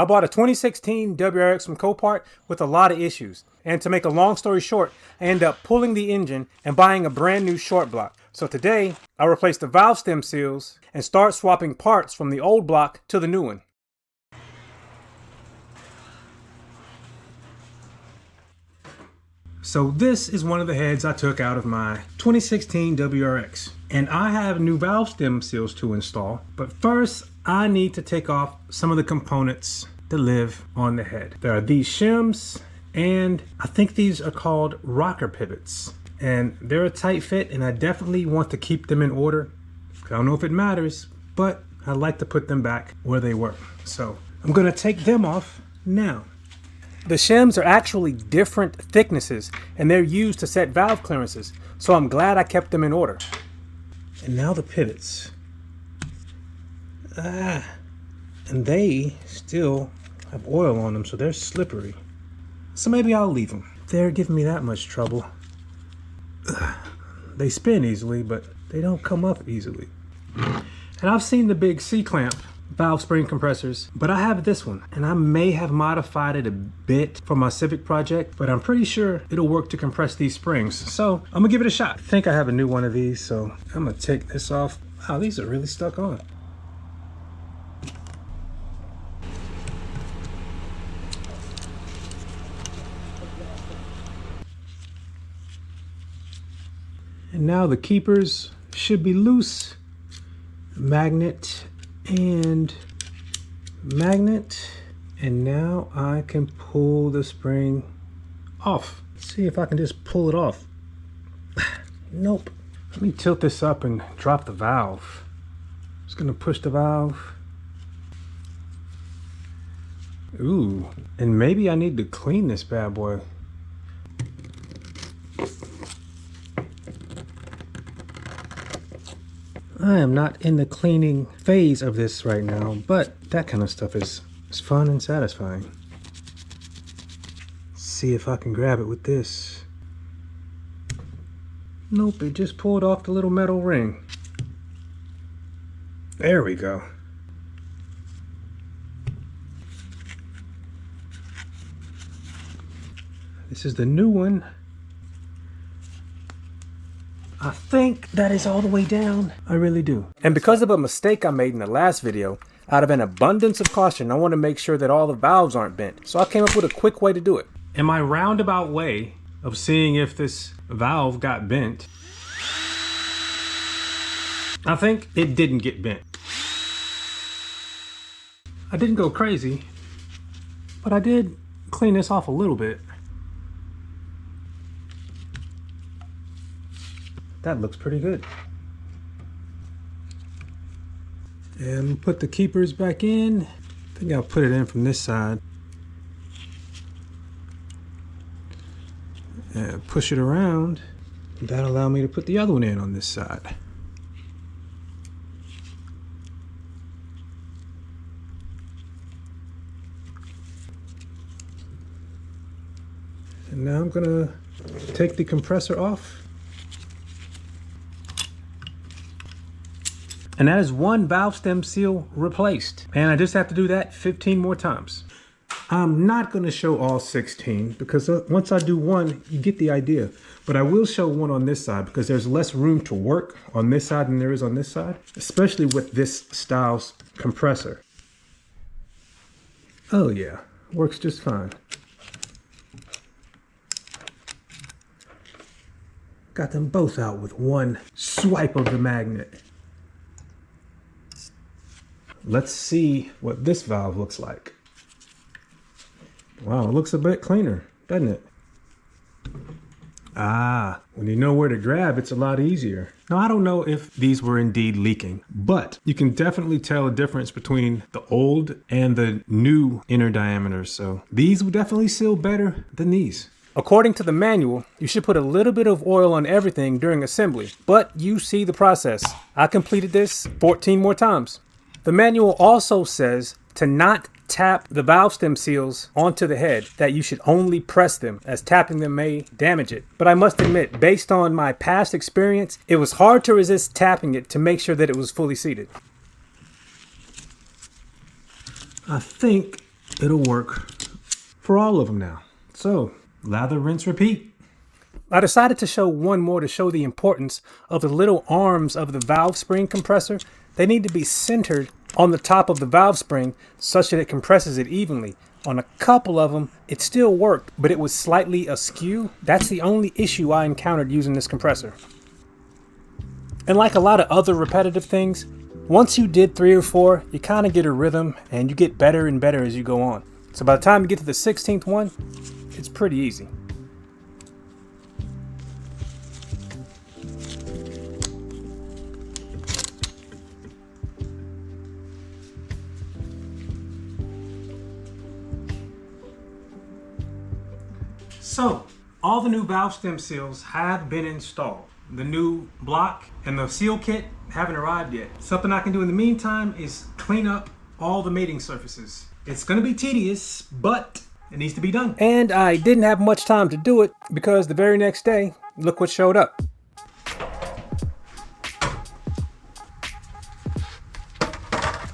I bought a 2016 WRX from Copart with a lot of issues. And to make a long story short, I ended up pulling the engine and buying a brand new short block. So today, I'll replace the valve stem seals and start swapping parts from the old block to the new one. So this is one of the heads I took out of my 2016 WRX. And I have new valve stem seals to install. But first, I need to take off some of the components that live on the head. There are these shims, and I think these are called rocker pivots. And they're a tight fit, and I definitely want to keep them in order. I don't know if it matters, but I like to put them back where they were. So I'm gonna take them off now. The shims are actually different thicknesses, and they're used to set valve clearances, so I'm glad I kept them in order. And now the pivots. And they still have oil on them, so they're slippery. So maybe I'll leave them. They're giving me that much trouble. They spin easily, but they don't come up easily. And I've seen the big C-clamp valve spring compressors, but I have this one, and I may have modified it a bit for my Civic project, but I'm pretty sure it'll work to compress these springs. So I'm gonna give it a shot. I think I have a new one of these, so I'm gonna take this off. Wow, these are really stuck on. And now the keepers should be loose. Magnet and magnet. And now I can pull the spring off. Let's see if I can just pull it off. Nope. Let me tilt this up and drop the valve. Just gonna push the valve. Ooh, and maybe I need to clean this bad boy. I am not in the cleaning phase of this right now, but that kind of stuff is fun and satisfying. Let's see if I can grab it with this. Nope, it just pulled off the little metal ring. There we go. This is the new one. I think that is all the way down. I really do. And because of a mistake I made in the last video, out of an abundance of caution, I want to make sure that all the valves aren't bent. So I came up with a quick way to do it. In my roundabout way of seeing if this valve got bent, I think it didn't get bent. I didn't go crazy, but I did clean this off a little bit. That looks pretty good. And put the keepers back in. I think I'll put it in from this side. And push it around. That'll allow me to put the other one in on this side. And now I'm gonna take the compressor off. And that is one valve stem seal replaced. And I just have to do that 15 more times. I'm not gonna show all 16 because once I do one, you get the idea. But I will show one on this side because there's less room to work on this side than there is on this side, especially with this style's compressor. Oh yeah, works just fine. Got them both out with one swipe of the magnet. Let's see what this valve looks like. Wow, it looks a bit cleaner, doesn't it? Ah, when you know where to grab, it's a lot easier. Now, I don't know if these were indeed leaking, but you can definitely tell a difference between the old and the new inner diameters. So these will definitely seal better than these. According to the manual, you should put a little bit of oil on everything during assembly, but you see the process. I completed this 14 more times. The manual also says to not tap the valve stem seals onto the head, that you should only press them, as tapping them may damage it. But I must admit, based on my past experience, it was hard to resist tapping it to make sure that it was fully seated. I think it'll work for all of them now. So, lather, rinse, repeat. I decided to show one more to show the importance of the little arms of the valve spring compressor. They need to be centered on the top of the valve spring such that it compresses it evenly. On a couple of them, it still worked, but it was slightly askew. That's the only issue I encountered using this compressor. And like a lot of other repetitive things, once you did 3 or 4, you kind of get a rhythm and you get better and better as you go on. So by the time you get to the 16th one, it's pretty easy. So, all the new valve stem seals have been installed. The new block and the seal kit haven't arrived yet. Something I can do in the meantime is clean up all the mating surfaces. It's gonna be tedious, but it needs to be done. And I didn't have much time to do it because the very next day, look what showed up.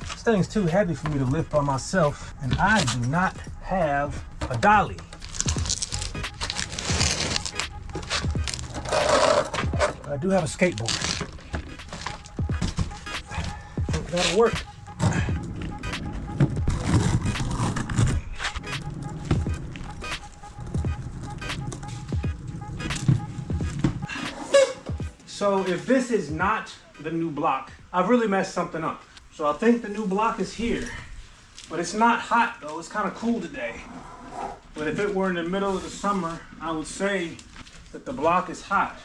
This thing's too heavy for me to lift by myself, and I do not have a dolly. I do have a skateboard. That'll work. So if this is not the new block, I've really messed something up. So I think the new block is here, but it's not hot though. It's kind of cool today. But if it were in the middle of the summer, I would say that the block is hot.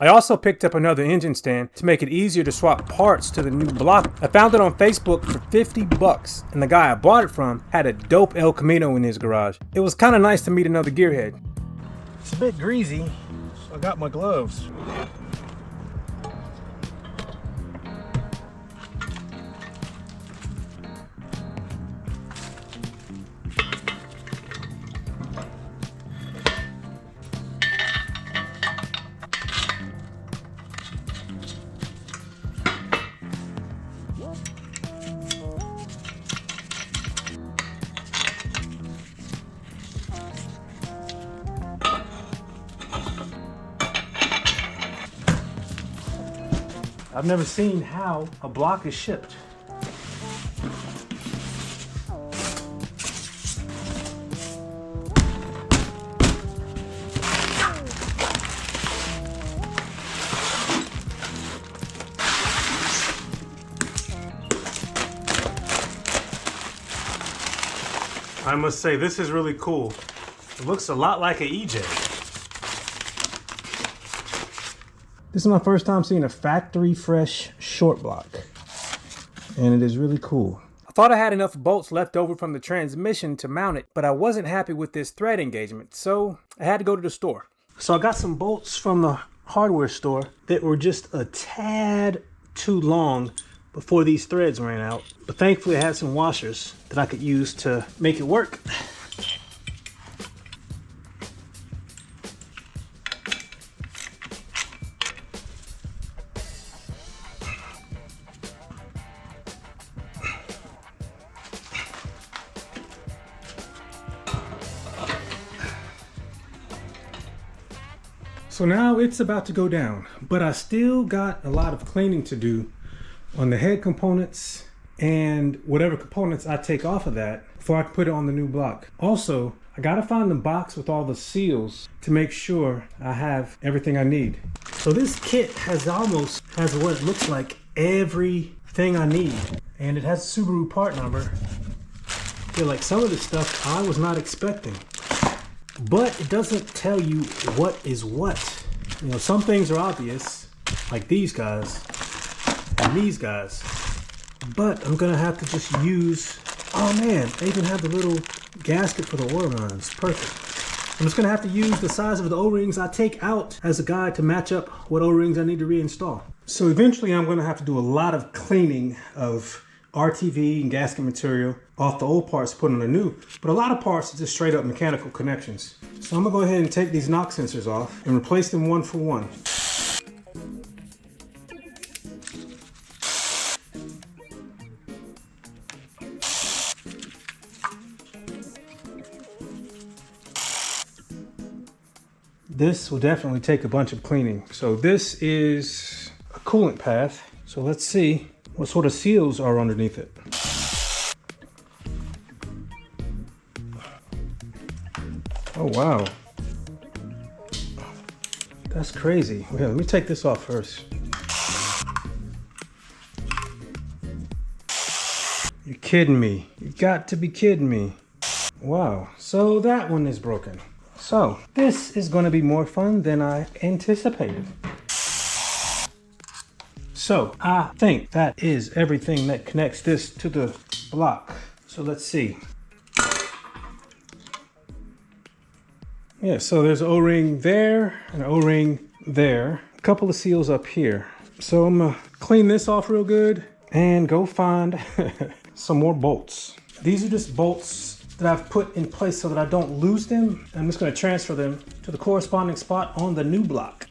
I also picked up another engine stand to make it easier to swap parts to the new block. I found it on Facebook for 50 bucks, and the guy I bought it from had a dope El Camino in his garage. It was kind of nice to meet another gearhead. It's a bit greasy, so I got my gloves. I've never seen how a block is shipped. I must say, this is really cool. It looks a lot like an EJ. This is my first time seeing a factory fresh short block, and it is really cool. I thought I had enough bolts left over from the transmission to mount it, but I wasn't happy with this thread engagement, so I had to go to the store. So I got some bolts from the hardware store that were just a tad too long before these threads ran out, but thankfully I had some washers that I could use to make it work. So now it's about to go down, but I still got a lot of cleaning to do on the head components and whatever components I take off of that before I can put it on the new block. Also, I gotta find the box with all the seals to make sure I have everything I need. So this kit has what it looks like everything I need, and it has a Subaru part number. I feel like some of this stuff I was not expecting. But it doesn't tell you what is what. You know, some things are obvious, like these guys and these guys. But I'm gonna have to just use, oh man, they even have the little gasket for the oil lines. Perfect. I'm just gonna have to use the size of the O-rings I take out as a guide to match up what O-rings I need to reinstall. So eventually I'm gonna have to do a lot of cleaning of RTV and gasket material off the old parts, put on the new, but a lot of parts are just straight up mechanical connections. So I'm gonna go ahead and take these knock sensors off and replace them one for one. this will definitely take a bunch of cleaning. So this is a coolant path. So let's see what sort of seals are underneath it. Oh, wow. That's crazy. Here, let me take this off first. You're kidding me. You got to be kidding me. Wow, so that one is broken. So this is going to be more fun than I anticipated. So I think that is everything that connects this to the block. So let's see. Yeah, so there's an O-ring there and an O-ring there. A couple of seals up here. So I'm gonna clean this off real good and go find some more bolts. These are just bolts that I've put in place so that I don't lose them. I'm just gonna transfer them to the corresponding spot on the new block.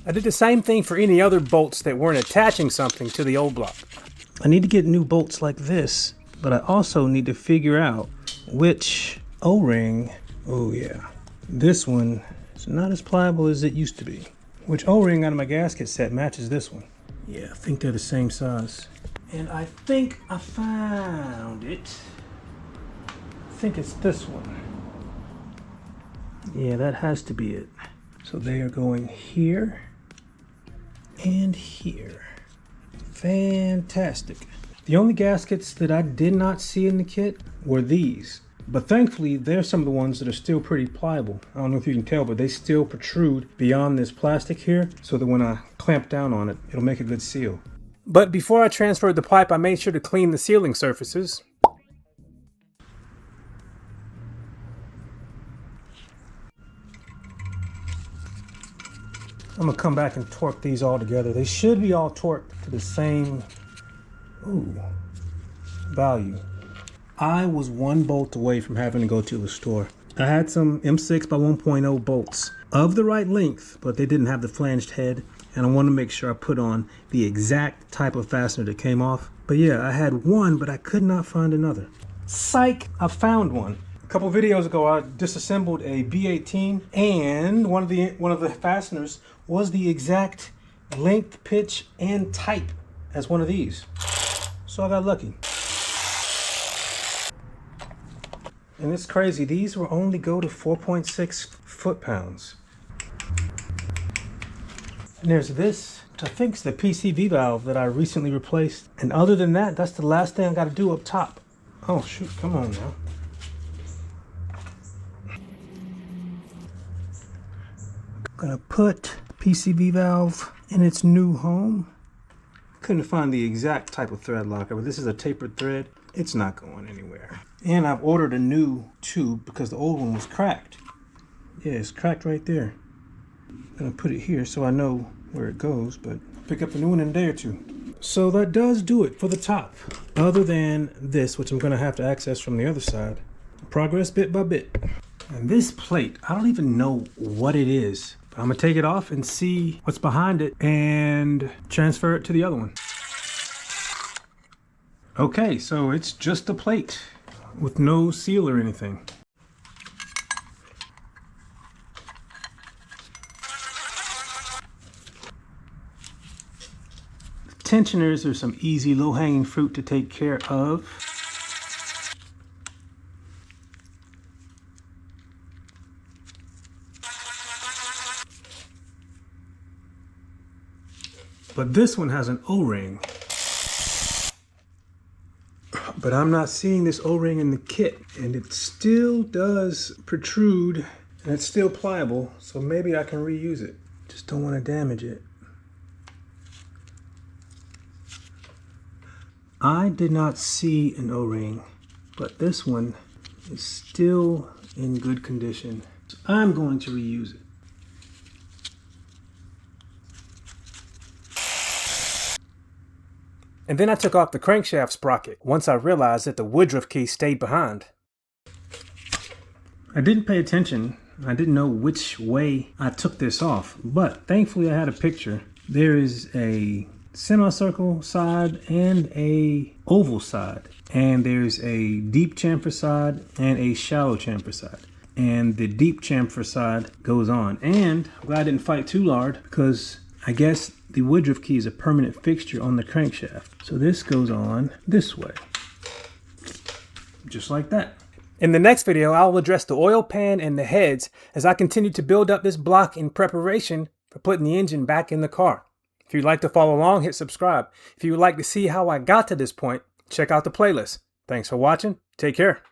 I did the same thing for any other bolts that weren't attaching something to the old block. I need to get new bolts like this, but I also need to figure out which O-ring, oh yeah, this one is not as pliable as it used to be. Which O-ring out of my gasket set matches this one? Yeah, I think they're the same size. And I think I found it. I think it's this one. Yeah, that has to be it. So they are going here and here. Fantastic. The only gaskets that I did not see in the kit were these. But thankfully, they're some of the ones that are still pretty pliable. I don't know if you can tell, but they still protrude beyond this plastic here, so that when I clamp down on it, it'll make a good seal. But before I transferred the pipe, I made sure to clean the sealing surfaces. I'm gonna come back and torque these all together. They should be all torqued to the same value. I was one bolt away from having to go to the store. I had some M6 by 1.0 bolts of the right length, but they didn't have the flanged head, and I wanted to make sure I put on the exact type of fastener that came off. But yeah, I had one, but I could not find another. Psych, I found one. A couple videos ago, I disassembled a B18, and one of the fasteners was the exact length, pitch, and type as one of these. So I got lucky. And it's crazy, these will only go to 4.6 foot-pounds. And there's this, which I think is the PCV valve that I recently replaced. And other than that, that's the last thing I gotta do up top. Oh shoot, come on now. Gonna put PCV valve in its new home. Couldn't find the exact type of thread locker, but this is a tapered thread. It's not going anywhere. And I've ordered a new tube because the old one was cracked. Yeah, it's cracked right there. I'm gonna put it here so I know where it goes, but pick up a new one in a day or two. So that does do it for the top. Other than this, which I'm gonna have to access from the other side. Progress bit by bit. And this plate, I don't even know what it is. But I'm gonna take it off and see what's behind it and transfer it to the other one. Okay, so it's just a plate with no seal or anything. Tensioners are some easy low-hanging fruit to take care of. But this one has an O-ring. But I'm not seeing this O-ring in the kit, and it still does protrude, and it's still pliable, so maybe I can reuse it. Just don't want to damage it. I did not see an O-ring, but this one is still in good condition. So I'm going to reuse it. And then I took off the crankshaft sprocket once I realized that the Woodruff key stayed behind. I didn't pay attention. I didn't know which way I took this off, but thankfully I had a picture. There is a semicircle side and a oval side, and there's a deep chamfer side and a shallow chamfer side. and the deep chamfer side goes on. And I'm glad I didn't fight too hard, because I guess the woodruff key is a permanent fixture on the crankshaft. So this goes on this way, just like that. In the next video, I will address the oil pan and the heads as I continue to build up this block in preparation for putting the engine back in the car. If you'd like to follow along, hit subscribe. If you would like to see how I got to this point, check out the playlist. Thanks for watching. Take care.